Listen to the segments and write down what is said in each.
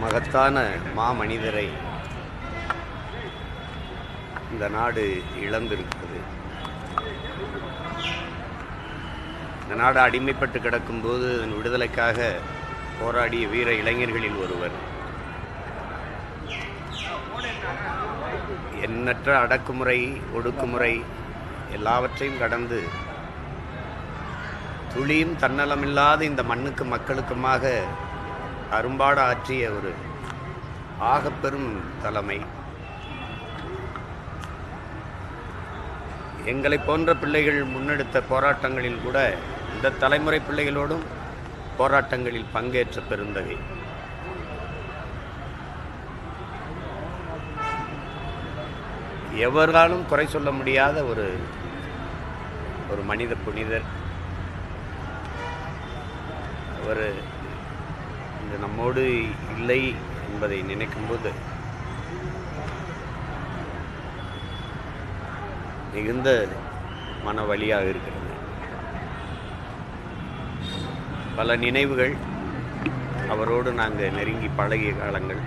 மகத்தான மாமனிதரை இந்த நாடு இழந்திருக்கிறது. இந்த நாடு அடிமைப்பட்டு கிடக்கும்போது அதன் விடுதலைக்காக போராடிய வீர இளைஞர்களில் ஒருவர். எண்ணற்ற அடக்குமுறை, ஒடுக்குமுறை எல்லாவற்றையும் கடந்து துளியும் தன்னலமில்லாத இந்த மண்ணுக்கு மக்களுக்குமாக அரும்பாடு ஆற்றிய ஒரு ஆகப்பெரும் தலைமை. எங்களை போன்ற பிள்ளைகள் முன்னெடுத்த போராட்டங்களில் கூட இந்த தலைமுறை பிள்ளைகளோடும் போராட்டங்களில் பங்கேற்ற பெருந்தகை. எவராலும் குறை சொல்ல முடியாத ஒரு மனித புனிதர். அவர் இன்று நம்மோடு இல்லை என்பதை நினைக்கும்போது மிகுந்த மன வலியாக இருக்கிறது. பல நினைவுகள், அவரோடு நாங்கள் நெருங்கி பழகிய காலங்கள்,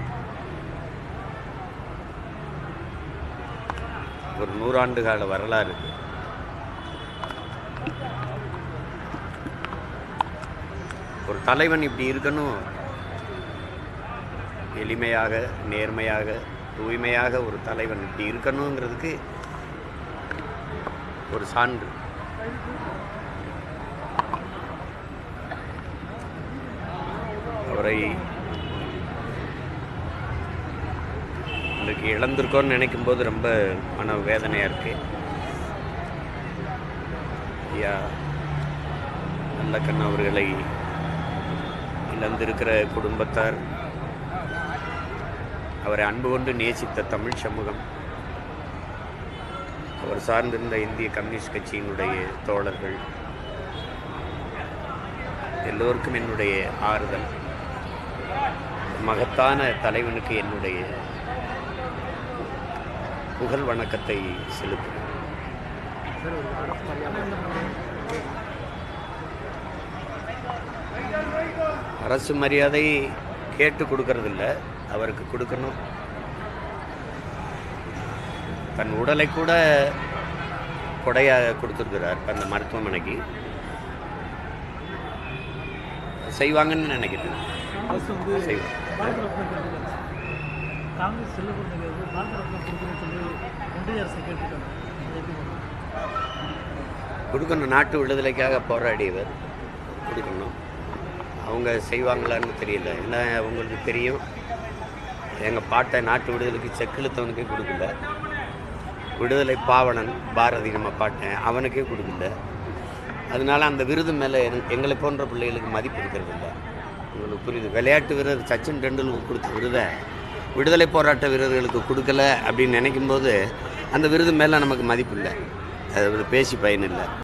ஒரு 100 ஆண்டு கால வரலாறு. ஒரு தலைவன் இப்படி இருக்கணும், எளிமையாக, நேர்மையாக, தூய்மையாக ஒரு தலைவன் இப்படி இருக்கணுங்கிறதுக்கு ஒரு சான்று. அவரை இன்றைக்கு இழந்திருக்கோன்னு நினைக்கும் போது ரொம்ப மன வேதனையாக இருக்கு. ஐயா நல்லக்கண்ணு அவர்களை இழந்திருக்கிற குடும்பத்தார், அவரை அன்பு கொண்டு நேசித்த தமிழ் சமூகம், அவர் சார்ந்திருந்த இந்திய கம்யூனிஸ்ட் கட்சியினுடைய தோழர்கள் எல்லோருக்கும் என்னுடைய ஆறுதல். மகத்தான தலைவனுக்கு என்னுடைய புகழ் வணக்கத்தை செலுத்துகிறேன். அரசு மரியாதை கேட்டு கொடுக்கறதில்ல, அவருக்கு கொடுக்கணும். தன் உடலை கூட கொடையாக கொடுத்துருக்கிறார் அந்த மருத்துவமனைக்கு. செய்வாங்கன்னு நினைக்கிறேன். கொடுக்கணும். நாட்டு விடுதலைக்காக போராடியவர், கொடுக்கணும். அவங்க செய்வாங்களான்னு தெரியல. ஏன்னா அவங்களுக்கு தெரியும், எங்கள் பாட்டை நாட்டு விடுதலைக்கு செக்கிழுத்தவனுக்கே கொடுக்கல. விடுதலை பாவனன் பாரதி நம்ம பாட்டேன், அவனுக்கே கொடுக்கல. அதனால அந்த விருது மேலே எங்களை போன்ற பிள்ளைகளுக்கு மதிப்பு இருக்கிறது இல்லை. உங்களுக்கு புரியுது? விளையாட்டு வீரர் சச்சின் டெண்டுல்கர் கொடுத்த விருதை விடுதலை போராட்ட வீரர்களுக்கு கொடுக்கல அப்படின்னு நினைக்கும்போது அந்த விருது மேலே நமக்கு மதிப்பு இல்லை. அது பேசி பயனில்லை.